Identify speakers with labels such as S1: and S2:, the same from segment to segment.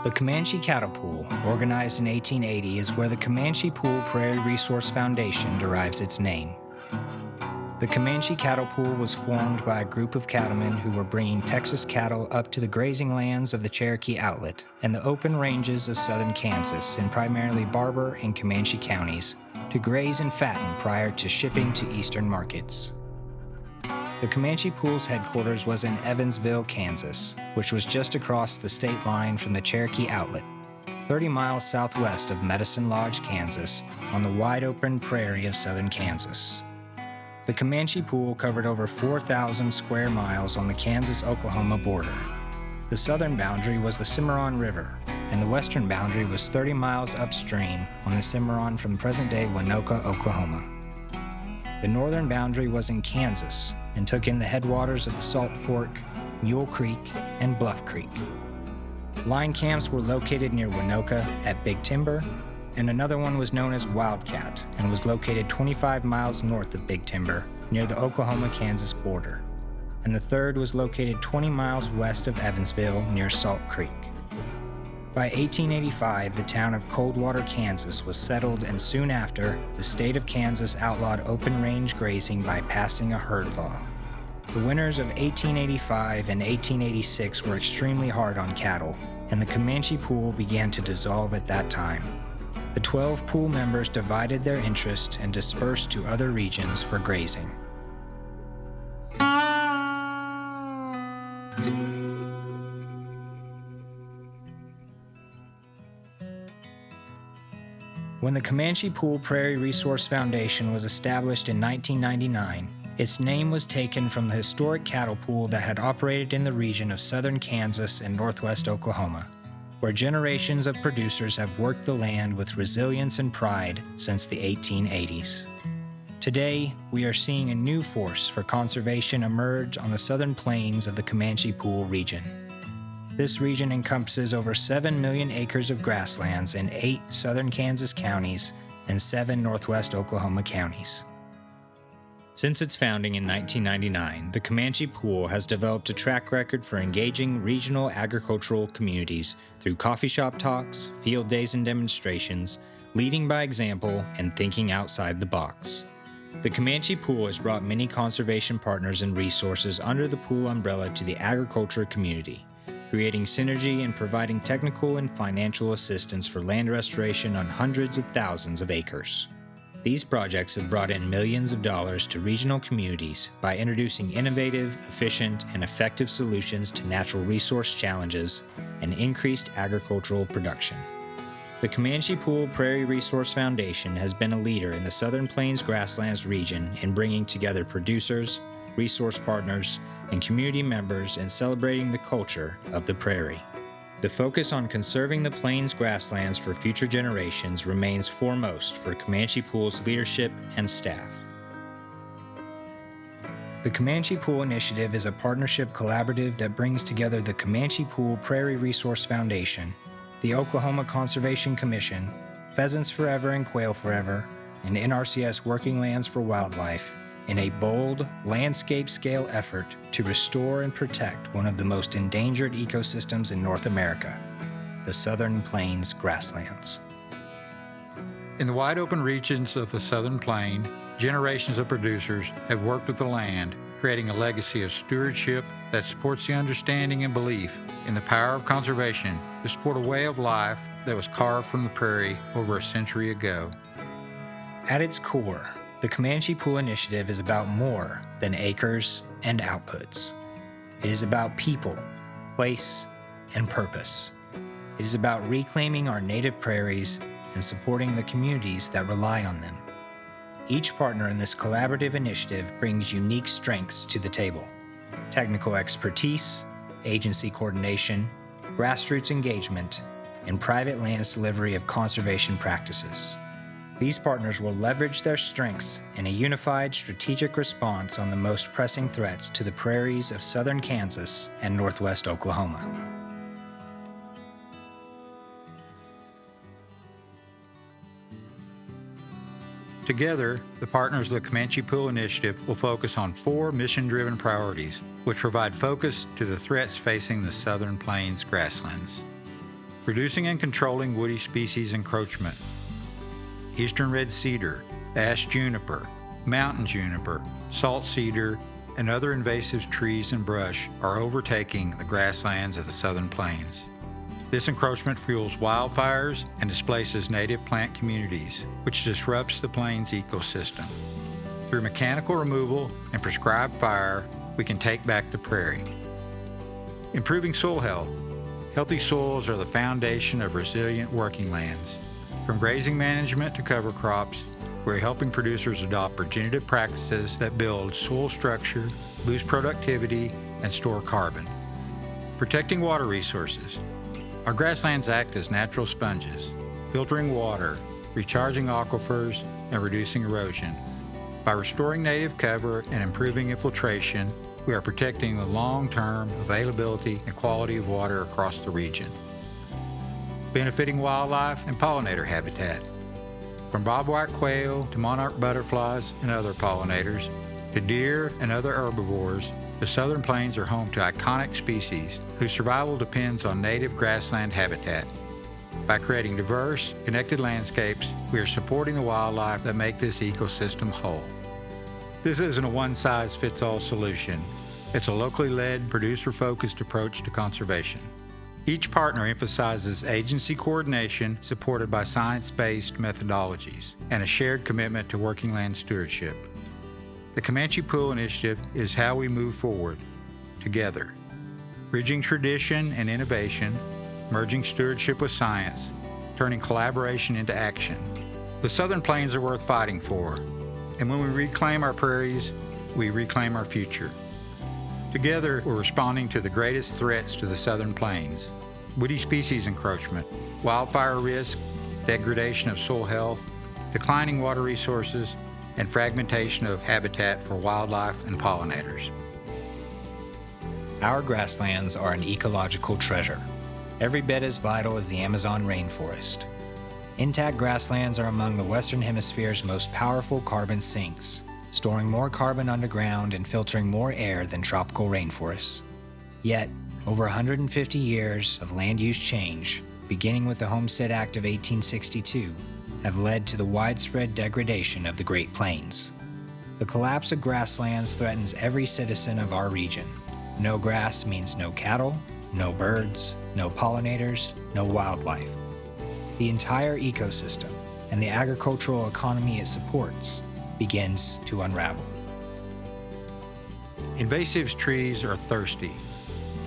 S1: The Comanche Cattle Pool, organized in 1880, is where the Comanche Pool Prairie Resource Foundation derives its name. The Comanche Cattle Pool was formed by a group of cattlemen who were bringing Texas cattle up to the grazing lands of the Cherokee Outlet and the open ranges of southern Kansas in primarily Barber and Comanche counties to graze and fatten prior to shipping to eastern markets. The Comanche Pool's headquarters was in Evansville, Kansas, which was just across the state line from the Cherokee Outlet, 30 miles southwest of Medicine Lodge, Kansas, on the wide-open prairie of southern Kansas. The Comanche Pool covered over 4,000 square miles on the Kansas-Oklahoma border. The southern boundary was the Cimarron River, and the western boundary was 30 miles upstream on the Cimarron from present-day Winoka, Oklahoma. The northern boundary was in Kansas and took in the headwaters of the Salt Fork, Mule Creek, and Bluff Creek. Line camps were located near Winoka at Big Timber, and another one was known as Wildcat and was located 25 miles north of Big Timber near the Oklahoma-Kansas border. And the third was located 20 miles west of Evansville near Salt Creek. By 1885, the town of Coldwater, Kansas was settled, and soon after, the state of Kansas outlawed open-range grazing by passing a herd law. The winters of 1885 and 1886 were extremely hard on cattle, and the Comanche Pool began to dissolve at that time. The 12 pool members divided their interest and dispersed to other regions for grazing. When the Comanche Pool Prairie Resource Foundation was established in 1999, its name was taken from the historic cattle pool that had operated in the region of southern Kansas and northwest Oklahoma, where generations of producers have worked the land with resilience and pride since the 1880s. Today, we are seeing a new force for conservation emerge on the southern plains of the Comanche Pool region. This region encompasses over 7 million acres of grasslands in 8 southern Kansas counties and 7 northwest Oklahoma counties. Since its founding in 1999, the Comanche Pool has developed a track record for engaging regional agricultural communities through coffee shop talks, field days and demonstrations, leading by example, and thinking outside the box. The Comanche Pool has brought many conservation partners and resources under the pool umbrella to the agriculture community, creating synergy and providing technical and financial assistance for land restoration on hundreds of thousands of acres. These projects have brought in millions of dollars to regional communities by introducing innovative, efficient, and effective solutions to natural resource challenges and increased agricultural production. The Comanche Pool Prairie Resource Foundation has been a leader in the Southern Plains Grasslands region in bringing together producers, resource partners, and community members in celebrating the culture of the prairie. The focus on conserving the plains grasslands for future generations remains foremost for Comanche Pool's leadership and staff. The Comanche Pool Initiative is a partnership collaborative that brings together the Comanche Pool Prairie Resource Foundation, the Oklahoma Conservation Commission, Pheasants Forever and Quail Forever, and NRCS Working Lands for Wildlife in a bold, landscape-scale effort to restore and protect one of the most endangered ecosystems in North America, the Southern Plains grasslands.
S2: In the wide-open regions of the Southern Plain, generations of producers have worked with the land, creating a legacy of stewardship that supports the understanding and belief in the power of conservation to support a way of life that was carved from the prairie over a century ago.
S1: At its core, the Comanche Pool Initiative is about more than acres and outputs. It is about people, place, and purpose. It is about reclaiming our native prairies and supporting the communities that rely on them. Each partner in this collaborative initiative brings unique strengths to the table: technical expertise, agency coordination, grassroots engagement, and private lands delivery of conservation practices. These partners will leverage their strengths in a unified strategic response on the most pressing threats to the prairies of southern Kansas and northwest Oklahoma.
S2: Together, the partners of the Comanche Pool Initiative will focus on 4 mission-driven priorities, which provide focus to the threats facing the Southern Plains grasslands. reducing and controlling woody species encroachment. Eastern red cedar, ash juniper, mountain juniper, salt cedar, and other invasive trees and brush are overtaking the grasslands of the southern plains. This encroachment fuels wildfires and displaces native plant communities, which disrupts the plains ecosystem. Through mechanical removal and prescribed fire, we can take back the prairie. Improving soil health. Healthy soils are the foundation of resilient working lands. From grazing management to cover crops, we're helping producers adopt regenerative practices that build soil structure, boost productivity, and store carbon. Protecting water resources. Our grasslands act as natural sponges, filtering water, recharging aquifers, and reducing erosion. By restoring native cover and improving infiltration, we are protecting the long-term availability and quality of water across the region. Benefiting wildlife and pollinator habitat. From bobwhite quail to monarch butterflies and other pollinators, to deer and other herbivores, the southern plains are home to iconic species whose survival depends on native grassland habitat. By creating diverse, connected landscapes, we are supporting the wildlife that make this ecosystem whole. This isn't a one-size-fits-all solution. It's a locally led, producer-focused approach to conservation. Each partner emphasizes agency coordination supported by science-based methodologies and a shared commitment to working land stewardship. The Comanche Pool Initiative is how we move forward, together, bridging tradition and innovation, merging stewardship with science, turning collaboration into action. The Southern Plains are worth fighting for, and when we reclaim our prairies, we reclaim our future. Together, we're responding to the greatest threats to the Southern Plains: woody species encroachment, wildfire risk, degradation of soil health, declining water resources, and fragmentation of habitat for wildlife and pollinators.
S1: Our grasslands are an ecological treasure, every bit as vital as the Amazon rainforest. Intact grasslands are among the Western Hemisphere's most powerful carbon sinks, storing more carbon underground and filtering more air than tropical rainforests. Yet, over 150 years of land use change, beginning with the Homestead Act of 1862, have led to the widespread degradation of the Great Plains. The collapse of grasslands threatens every citizen of our region. No grass means no cattle, no birds, no pollinators, no wildlife. The entire ecosystem and the agricultural economy it supports begins to unravel.
S2: Invasive trees are thirsty.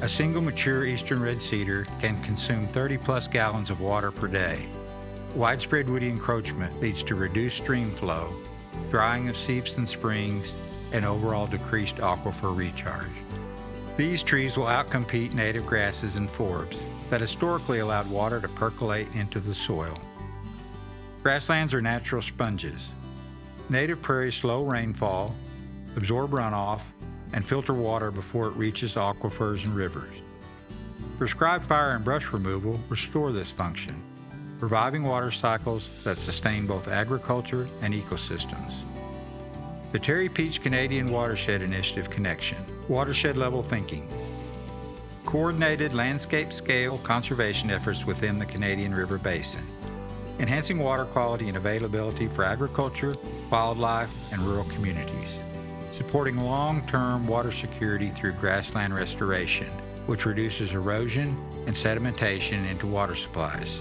S2: A single mature eastern red cedar can consume 30-plus gallons of water per day. Widespread woody encroachment leads to reduced stream flow, drying of seeps and springs, and overall decreased aquifer recharge. These trees will outcompete native grasses and forbs that historically allowed water to percolate into the soil. Grasslands are natural sponges. Native prairies slow rainfall, absorb runoff, and filter water before it reaches aquifers and rivers. Prescribed fire and brush removal restore this function, reviving water cycles that sustain both agriculture and ecosystems. The Terry Peach Canadian Watershed Initiative Connection, watershed level thinking. Coordinated landscape scale conservation efforts within the Canadian River Basin, enhancing water quality and availability for agriculture, wildlife, and rural communities. Supporting long-term water security through grassland restoration, which reduces erosion and sedimentation into water supplies.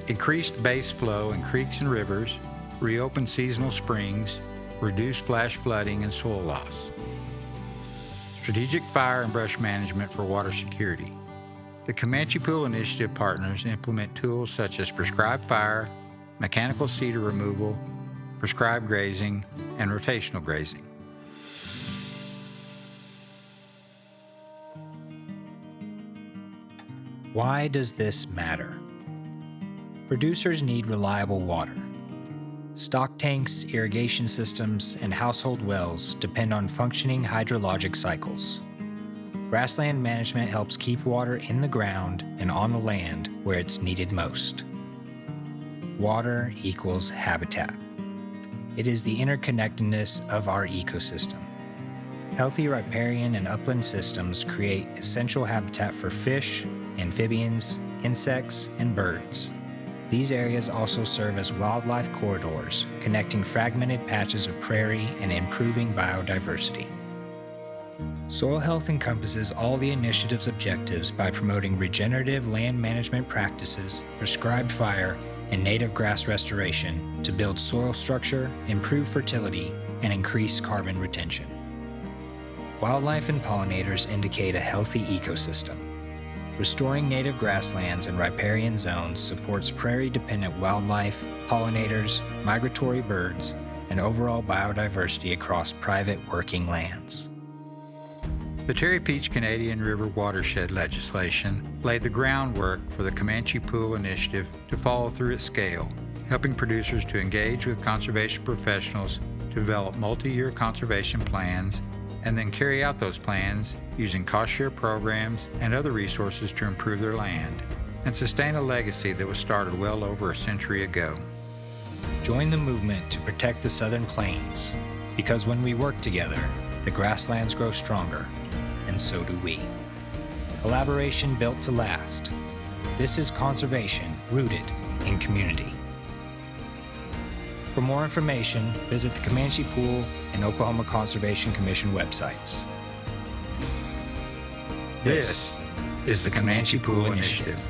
S2: Increased base flow in creeks and rivers, reopen seasonal springs, reduce flash flooding and soil loss. Strategic fire and brush management for water security. The Comanche Pool Initiative partners implement tools such as prescribed fire, mechanical cedar removal, prescribed grazing, and rotational grazing.
S1: Why does this matter? Producers need reliable water. Stock tanks, irrigation systems, and household wells depend on functioning hydrologic cycles. Grassland management helps keep water in the ground and on the land where it's needed most. Water equals habitat. It is the interconnectedness of our ecosystem. Healthy riparian and upland systems create essential habitat for fish, amphibians, insects, and birds. These areas also serve as wildlife corridors, connecting fragmented patches of prairie and improving biodiversity. Soil health encompasses all the initiative's objectives by promoting regenerative land management practices, prescribed fire, and native grass restoration to build soil structure, improve fertility, and increase carbon retention. Wildlife and pollinators indicate a healthy ecosystem. Restoring native grasslands and riparian zones supports prairie-dependent wildlife, pollinators, migratory birds, and overall biodiversity across private working lands.
S2: The Terry Peach Canadian River Watershed legislation laid the groundwork for the Comanche Pool Initiative to follow through at scale, helping producers to engage with conservation professionals to develop multi-year conservation plans and then carry out those plans using cost-share programs and other resources to improve their land and sustain a legacy that was started well over a century ago.
S1: Join the movement to protect the Southern Plains, because when we work together, the grasslands grow stronger, and so do we. Collaboration built to last. This is conservation rooted in community. For more information, visit the Comanche Pool and Oklahoma Conservation Commission websites. This is the Comanche Pool Initiative.